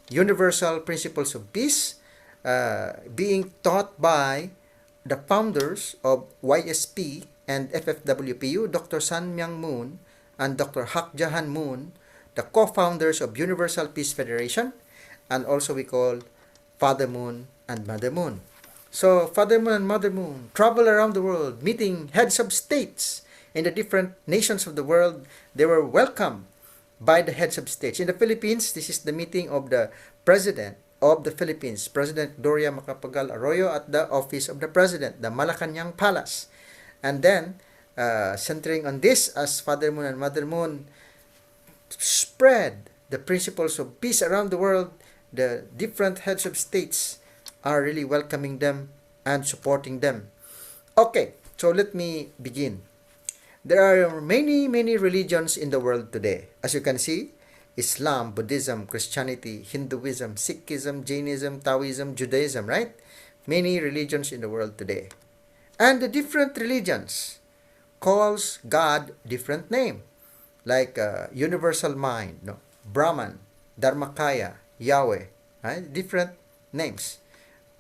universal principles of peace being taught by the founders of YSP and FFWPU, Dr. San Myung Moon and Dr. Hak Jahan Moon, the co-founders of Universal Peace Federation, and also we call Father Moon and Mother Moon. So Father Moon and Mother Moon travel around the world, meeting heads of states in the different nations of the world. They were welcomed by the heads of states. In the Philippines, this is the meeting of the President of the Philippines, President Gloria Macapagal Arroyo, at the office of the President, the Malacanang Palace. And then, centering on this, as Father Moon and Mother Moon spread the principles of peace around the world, the different heads of states are really welcoming them and supporting them. Okay, so let me begin. There are many religions in the world today. As you can see, Islam, Buddhism, Christianity, Hinduism, Sikhism, Jainism, Taoism, Judaism, right? Many religions in the world today. And the different religions calls God different name. Like universal mind, no? Brahman, Dharmakaya, Yahweh, right? Different names.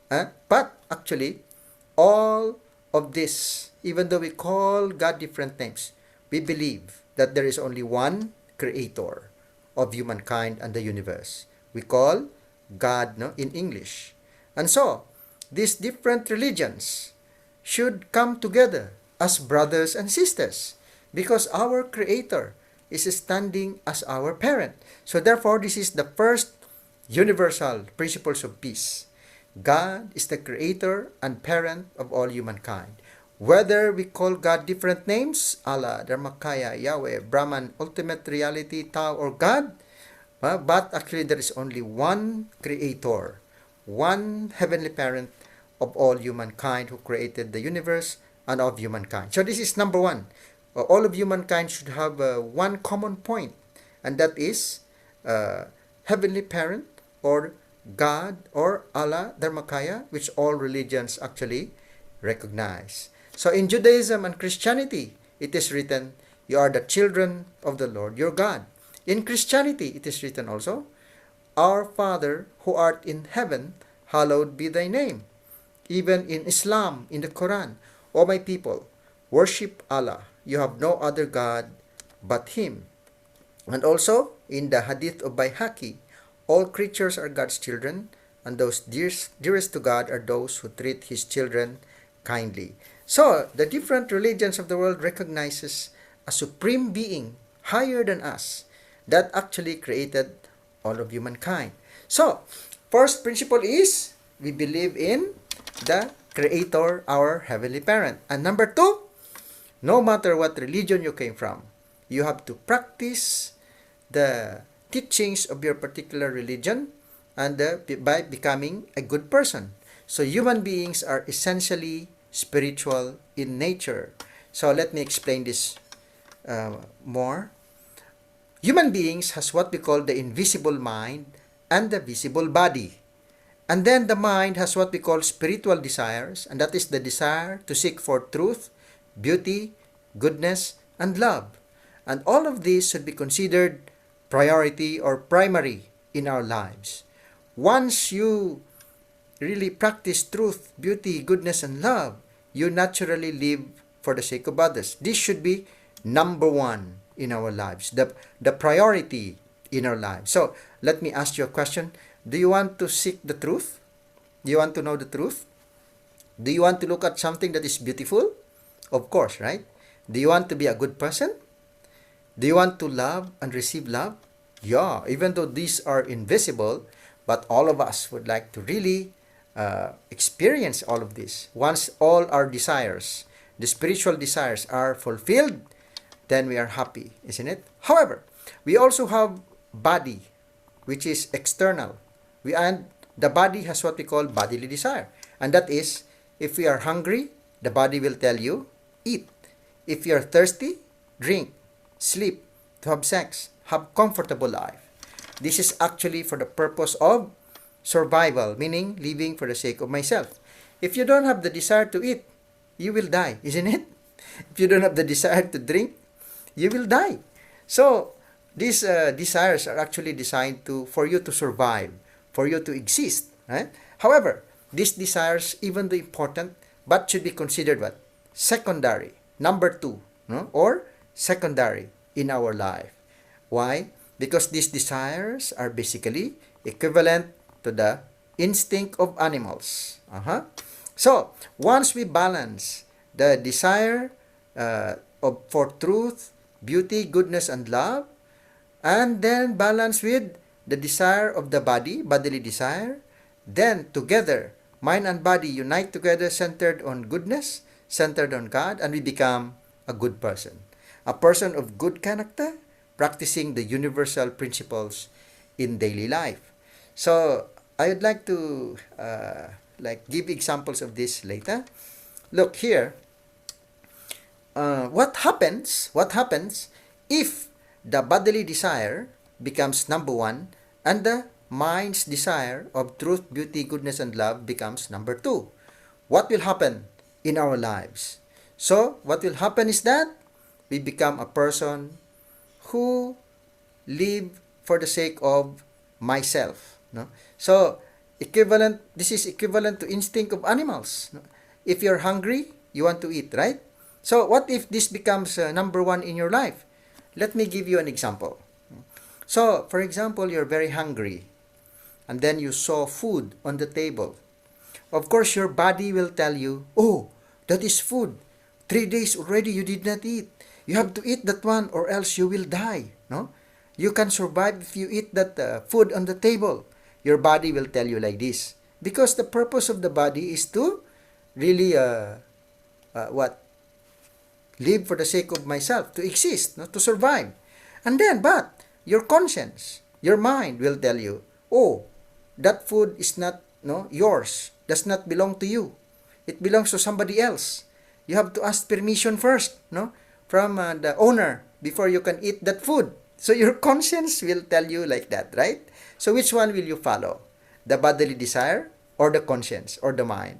But actually, all of this, even though we call God different names, we believe that there is only one creator of humankind and the universe. We call God, no, in English. And so, these different religions should come together as brothers and sisters because our creator is standing as our parent. So therefore, this is the first universal principles of peace. God is the creator and parent of all humankind. Whether we call God different names, Allah, Dharmakaya, Yahweh, Brahman, ultimate reality, Tao, or God, but actually there is only one creator, one heavenly parent of all humankind who created the universe and of humankind. So this is number one. All of humankind should have one common point, and that is heavenly parent or God or Allah, Dharmakaya, which all religions actually recognize. So in Judaism and Christianity, it is written, you are the children of the Lord your God. In Christianity, it is written also, our Father who art in heaven, hallowed be thy name. Even in Islam, in the Quran, O my people, worship Allah. You have no other God but Him. And also, in the Hadith of Baihaqi, all creatures are God's children, and those dearest to God are those who treat His children kindly. So, the different religions of the world recognizes a supreme being higher than us that actually created all of humankind. So, first principle is we believe in the Creator, our Heavenly Parent. And number two, no matter what religion you came from, you have to practice the teachings of your particular religion and by becoming a good person. So human beings are essentially spiritual in nature. So let me explain this more. Human beings has what we call the invisible mind and the visible body. And then the mind has what we call spiritual desires, and that is the desire to seek for truth, beauty, goodness, and love. And all of these should be considered priority or primary in our lives. Once you really practice truth, beauty, goodness, and love, you naturally live for the sake of others. This should be number one in our lives, the priority in our lives. So, let me ask you a question. Do you want to seek the truth? Do you want to know the truth? Do you want to look at something that is beautiful? Of course, right? Do you want to be a good person? Do you want to love and receive love? Yeah, even though these are invisible, but all of us would like to really experience all of this. Once all our desires, the spiritual desires are fulfilled, then we are happy, isn't it? However, we also have body, which is external. And the body has what we call bodily desire. And that is, if we are hungry, the body will tell you, eat. If you are thirsty, drink, sleep, to have sex, have comfortable life. This is actually for the purpose of survival, meaning living for the sake of myself. If you don't have the desire to eat, you will die, isn't it? If you don't have the desire to drink, you will die. So, these desires are actually designed for you to survive, for you to exist, right? However, these desires, even though important, but should be considered what? Secondary, number two, no? Or secondary in our life. Why? Because these desires are basically equivalent to the instinct of animals. So, once we balance the desire for truth, beauty, goodness, and love, and then balance with the desire of the body, bodily desire, then together, mind and body unite together, centered on goodness, centered on God, and we become a good person. A person of good character, practicing the universal principles in daily life. So, I would like to give examples of this later. Look here. What happens if the bodily desire becomes number one and the mind's desire of truth, beauty, goodness, and love becomes number two? What will happen in our lives? So, what will happen is that we become a person who live for the sake of myself. No? So, this is equivalent to instinct of animals. No? If you're hungry, you want to eat, right? So, what if this becomes number one in your life? Let me give you an example. So, for example, you're very hungry and then you saw food on the table. Of course, your body will tell you, oh, that is food. 3 days already you did not eat. You have to eat that one or else you will die. No? You can survive if you eat that food on the table. Your body will tell you like this. Because the purpose of the body is to really, live for the sake of myself, to exist, no? To survive. And then, but, your conscience, your mind will tell you, oh, that food is not yours, does not belong to you. It belongs to somebody else. You have to ask permission first, from the owner before you can eat that food. So your conscience will tell you like that, right? So which one will you follow? The bodily desire or the conscience or the mind?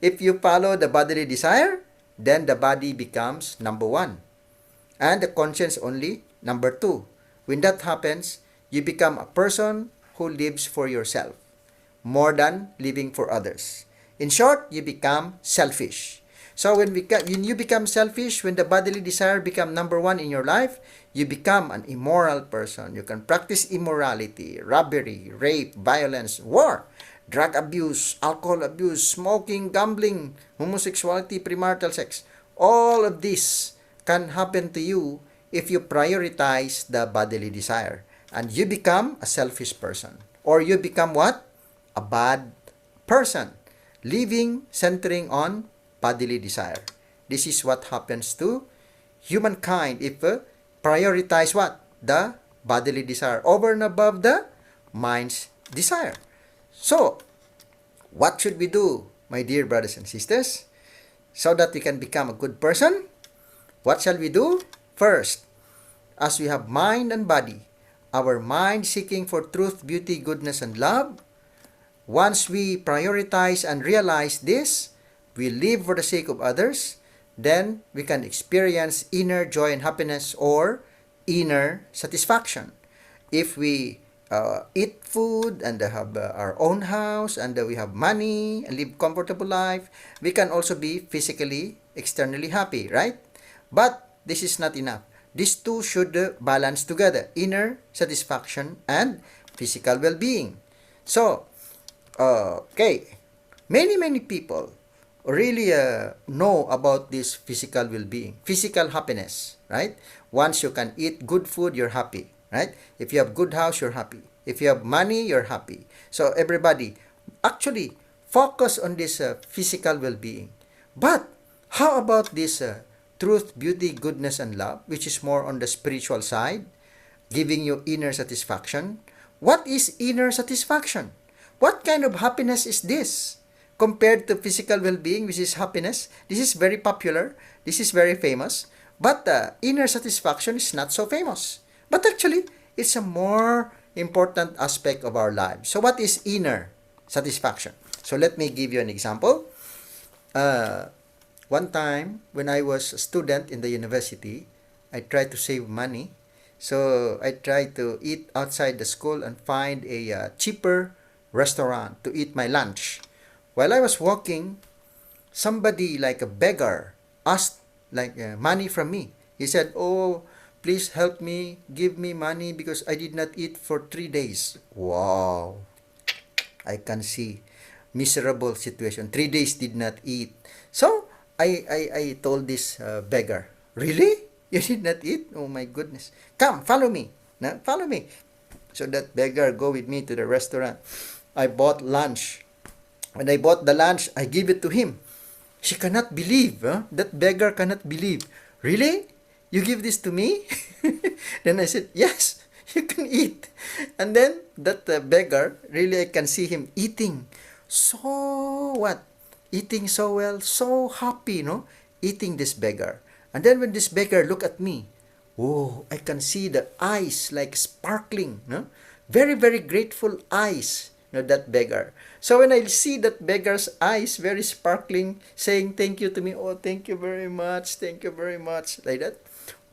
If you follow the bodily desire, then the body becomes number one and the conscience only number two. When that happens, you become a person who lives for yourself more than living for others. In short, you become selfish. So when you become selfish, when the bodily desire become number one in your life, you become an immoral person. You can practice immorality, robbery, rape, violence, war, drug abuse, alcohol abuse, smoking, gambling, homosexuality, premarital sex. All of this can happen to you if you prioritize the bodily desire. And you become a selfish person. Or you become what? A bad person. Living, centering on bodily desire. This is what happens to humankind if prioritize what? The bodily desire over and above the mind's desire. So, what should we do, my dear brothers and sisters, so that we can become a good person? What shall we do? First, as we have mind and body, our mind seeking for truth, beauty, goodness, and love, once we prioritize and realize this, we live for the sake of others, then we can experience inner joy and happiness or inner satisfaction. If we eat food and have our own house and we have money and live comfortable life, we can also be physically, externally happy, right? But this is not enough. These two should balance together, inner satisfaction and physical well-being. So, many people really know about this physical well-being, physical happiness, right? Once you can eat good food, you're happy, right? If you have good house, you're happy. If you have money, you're happy. So everybody actually focus on this physical well-being. But how about this truth, beauty, goodness, and love, which is more on the spiritual side, giving you inner satisfaction? What is inner satisfaction? What kind of happiness is this? Compared to physical well-being, which is happiness, this is very popular, this is very famous, but inner satisfaction is not so famous. But actually, it's a more important aspect of our lives. So what is inner satisfaction? So let me give you an example. One time, when I was a student in the university, I tried to save money. So I tried to eat outside the school and find a cheaper restaurant to eat my lunch. While I was walking, somebody like a beggar asked like money from me. He said, "Oh, please help me, give me money because I did not eat for 3 days." Wow, I can see miserable situation. 3 days did not eat. So I told this beggar, "Really? You did not eat? Oh my goodness! Come, follow me. Now, follow me." So that beggar go with me to the restaurant. I bought lunch. When I bought the lunch, I give it to him. She cannot believe. Huh? That beggar cannot believe. "Really? You give this to me?" Then I said, "Yes, you can eat." And then that beggar, really I can see him eating. So what? Eating so well, so happy, no? Eating this beggar. And then when this beggar look at me, oh, I can see the eyes like sparkling, no? Very, very grateful eyes, that beggar. So when I see that beggar's eyes very sparkling, saying thank you to me, "Oh, thank you very much, thank you very much," like that.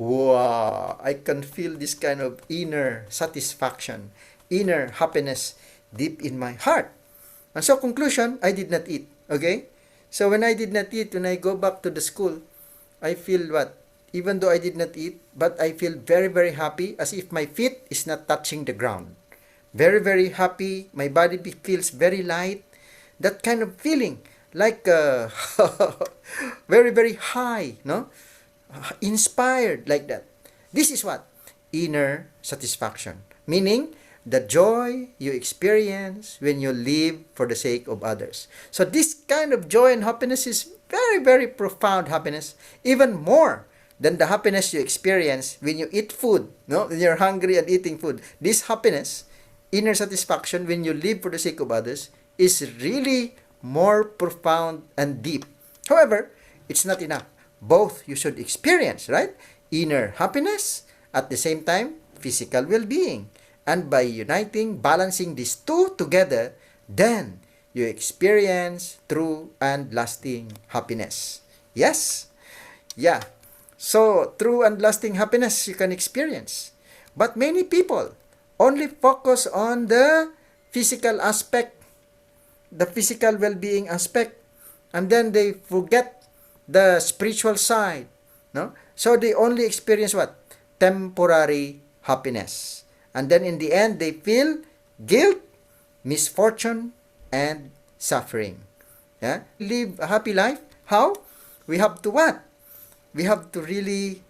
Wow, I can feel this kind of inner satisfaction, inner happiness deep in my heart. And so conclusion, I did not eat. Okay? So when I did not eat, when I go back to the school, I feel what? Even though I did not eat, but I feel very, very happy as if my feet is not touching the ground. Very, very happy. My body feels very light. That kind of feeling, like very, very high, no? Inspired like that. This is what? Inner satisfaction. Meaning, the joy you experience when you live for the sake of others. So this kind of joy and happiness is very, very profound happiness. Even more than the happiness you experience when you eat food. No? When you're hungry and eating food. This happiness, inner satisfaction when you live for the sake of others, is really more profound and deep. However, it's not enough. Both you should experience, right? Inner happiness, at the same time, physical well-being. And by uniting, balancing these two together, then you experience true and lasting happiness. Yes? Yeah. So, true and lasting happiness you can experience. But many people only focus on the physical aspect, the physical well-being aspect, and then they forget the spiritual side. No? So they only experience what? Temporary happiness. And then in the end, they feel guilt, misfortune, and suffering. Yeah? Live a happy life. How? We have to what? We have to really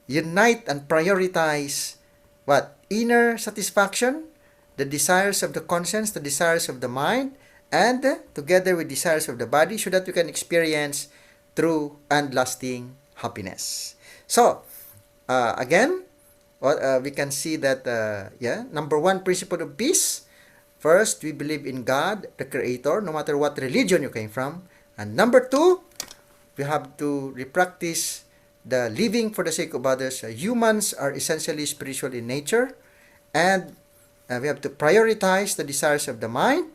unite and prioritize what? Inner satisfaction, the desires of the conscience, the desires of the mind, and together with desires of the body, so that we can experience true and lasting happiness. So, again, we can see that, number one principle of peace. First, we believe in God, the Creator, no matter what religion you came from. And number two, we have to repractice the living for the sake of others. Humans are essentially spiritual in nature. And we have to prioritize the desires of the mind,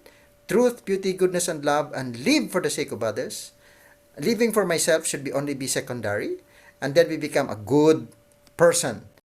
truth, beauty, goodness, and love, and live for the sake of others. Living for myself should only be secondary. And then we become a good person.